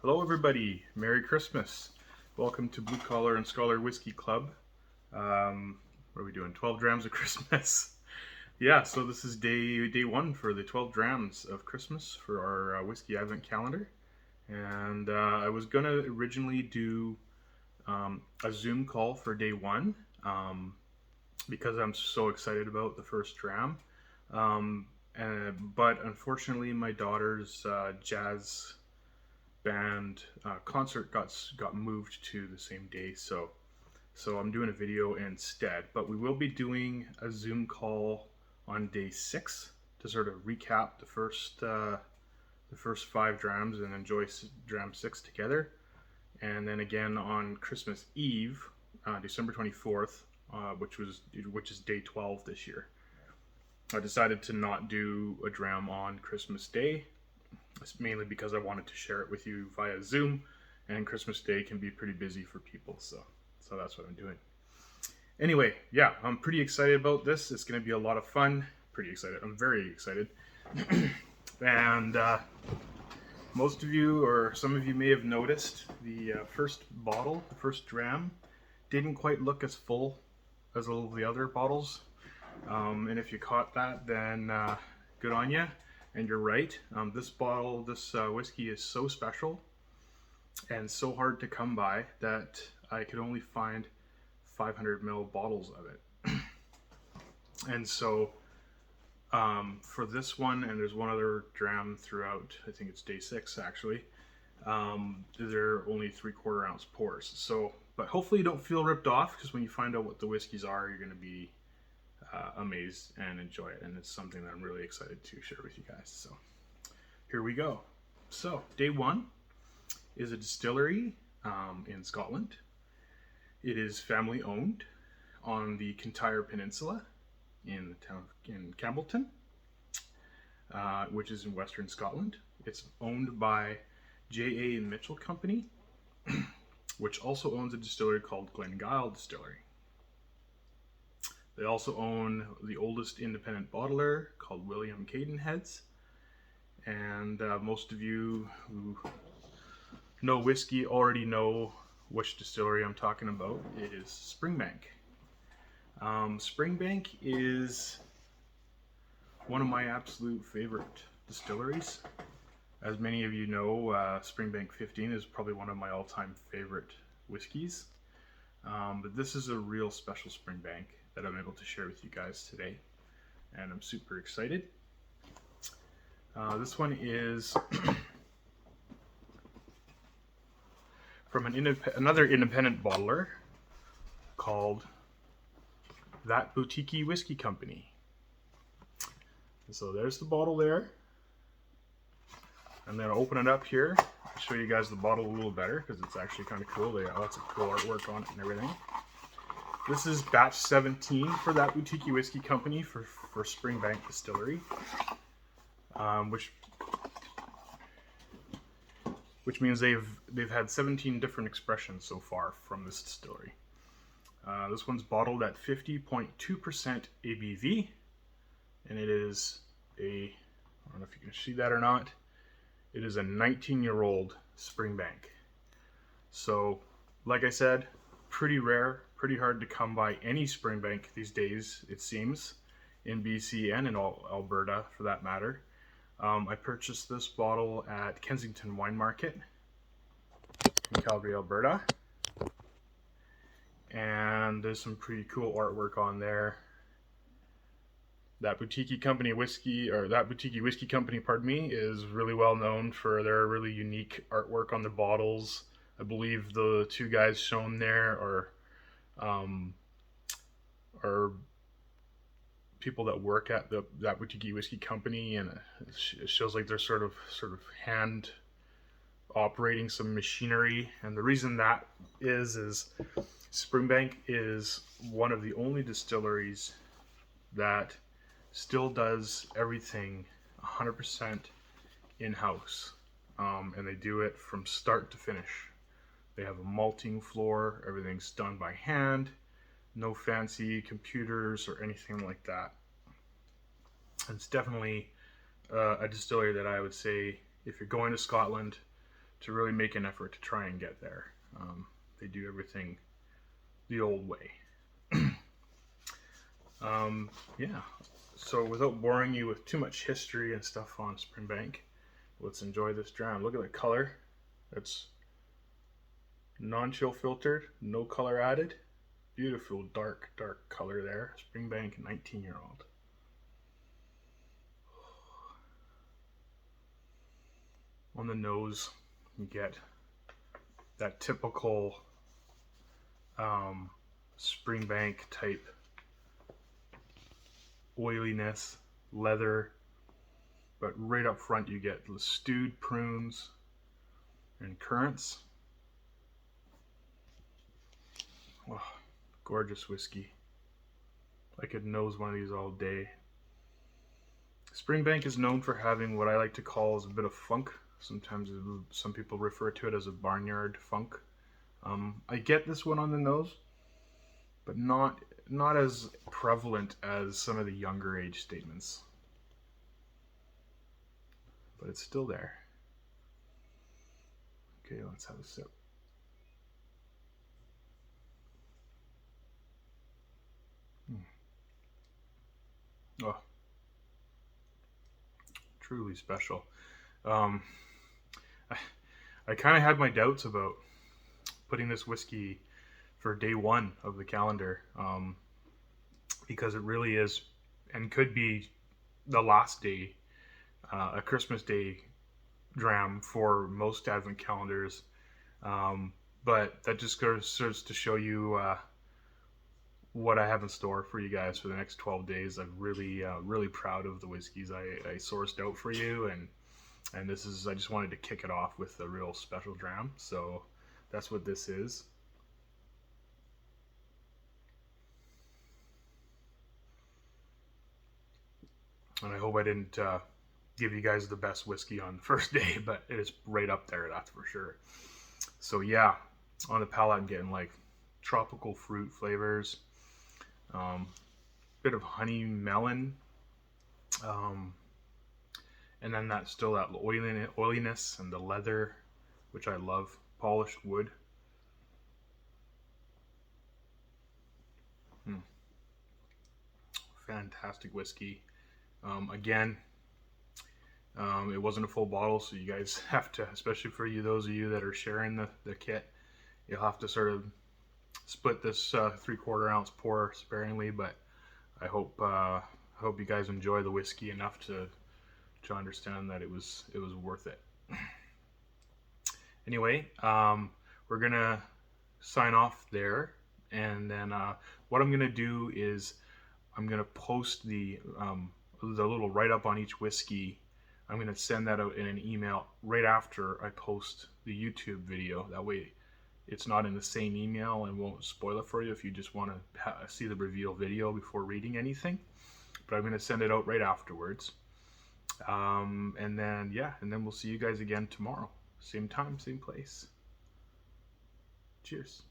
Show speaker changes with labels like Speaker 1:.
Speaker 1: Hello everybody, Merry Christmas. Welcome to Blue Collar and Scholar Whiskey Club. What are we doing? 12 drams of Christmas. Yeah, so this is day one for the 12 drams of Christmas for our whiskey advent calendar. And I was gonna originally do a Zoom call for day one because I'm so excited about the first dram. But unfortunately my daughter's jazz band concert got moved to the same day, so I'm doing a video instead. But we will be doing a Zoom call on day 6 to sort of recap the first 5 drams and enjoy dram 6 together, and then again on Christmas Eve, December 24th, which is day 12 this year. I decided to not do a dram on Christmas Day. It's mainly because I wanted to share it with you via Zoom, and Christmas Day can be pretty busy for people, so that's what I'm doing. Anyway, yeah, I'm pretty excited about this. It's going to be a lot of fun. Pretty excited. I'm very excited. And most of you, or some of you, may have noticed the first bottle, the first dram, didn't quite look as full as all of the other bottles. And if you caught that, then good on you. And you're right. This whiskey is so special and so hard to come by that I could only find 500 ml bottles of it. And so for this one, and there's one other dram throughout, I think it's day 6 actually, they're only 3/4 ounce pours. So, but hopefully you don't feel ripped off, because when you find out what the whiskeys are, you're going to be amazed and enjoy it, and it's something that I'm really excited to share with you guys. So here we go. So day 1 is a distillery in Scotland. It is family owned on the Kintyre Peninsula in the town in Campbellton, which is in western Scotland. It's owned by J.A. Mitchell Company, which also owns a distillery called Glengyle Distillery. They also own the oldest independent bottler called William Cadenheads. And most of you who know whiskey already know which distillery I'm talking about. It is Springbank. Springbank is one of my absolute favorite distilleries. As many of you know, Springbank 15 is probably one of my all-time favorite whiskeys. But this is a real special Springbank that I'm able to share with you guys today, and I'm super excited. This one is from another independent bottler called That Boutique Whiskey Company. So there's the bottle there. I'm going to open it up here. I'll show you guys the bottle a little better, because it's actually kind of cool. They got lots of cool artwork on it and everything. This is batch 17 for That Boutique Whiskey Company for Springbank Distillery, which means they've had 17 different expressions so far from this distillery. This one's bottled at 50.2% ABV, and it is I don't know if you can see that or not, it is a 19-year-old Springbank. So, like I said, pretty rare, pretty hard to come by any Springbank these days, it seems, in BC and in Alberta for that matter. I purchased this bottle at Kensington Wine Market in Calgary, Alberta, and there's some pretty cool artwork on there. That Boutique Whiskey Company, pardon me, is really well known for their really unique artwork on the bottles. I believe the two guys shown there are people that work at That Boutique Whiskey Company, and it shows like they're sort of hand operating some machinery. And the reason that is Springbank is one of the only distilleries that still does everything 100% in-house, and they do it from start to finish. They have a malting floor, everything's done by hand, no fancy computers or anything like that. It's definitely a distillery that I would say, if you're going to Scotland really make an effort to try and get there. They do everything the old way. Yeah, so without boring you with too much history and stuff on Springbank, let's enjoy this dram. Look at the color. It's non-chill filtered, no color added. Beautiful dark color there. Springbank 19-year-old. On the nose, you get that typical Springbank type oiliness, leather, but right up front you get the stewed prunes and currants. Oh, gorgeous whiskey. I could nose one of these all day. Springbank is known for having what I like to call as a bit of funk. Sometimes some people refer to it as a barnyard funk. I get this one on the nose, but not as prevalent as some of the younger age statements. But it's still there. Okay, let's have a sip. Oh, truly special. I kind of had my doubts about putting this whiskey for day one of the calendar, because it really is and could be the last day, a Christmas Day dram for most Advent calendars. But that just serves to show you what I have in store for you guys for the next 12 days. I'm really proud of the whiskeys I sourced out for you, and this is, I just wanted to kick it off with a real special dram. So that's what this is. And I hope I didn't give you guys the best whiskey on the first day, but it is right up there, that's for sure. So yeah, on the palate I'm getting like tropical fruit flavors, bit of honey melon, and then that oiliness and the leather, which I love, polished wood. Fantastic whiskey. Again, it wasn't a full bottle, so you guys have to, especially for those of you that are sharing the kit, you'll have to sort of split this 3/4 ounce pour sparingly. But I hope you guys enjoy the whiskey enough to understand that it was worth it. Anyway, we're gonna sign off there, and then what I'm gonna do is I'm gonna post the little write-up on each whiskey. I'm gonna send that out in an email right after I post the YouTube video. That way it's not in the same email and won't spoil it for you if you just want to see the reveal video before reading anything. But I'm gonna send it out right afterwards. And then we'll see you guys again tomorrow. Same time, same place. Cheers.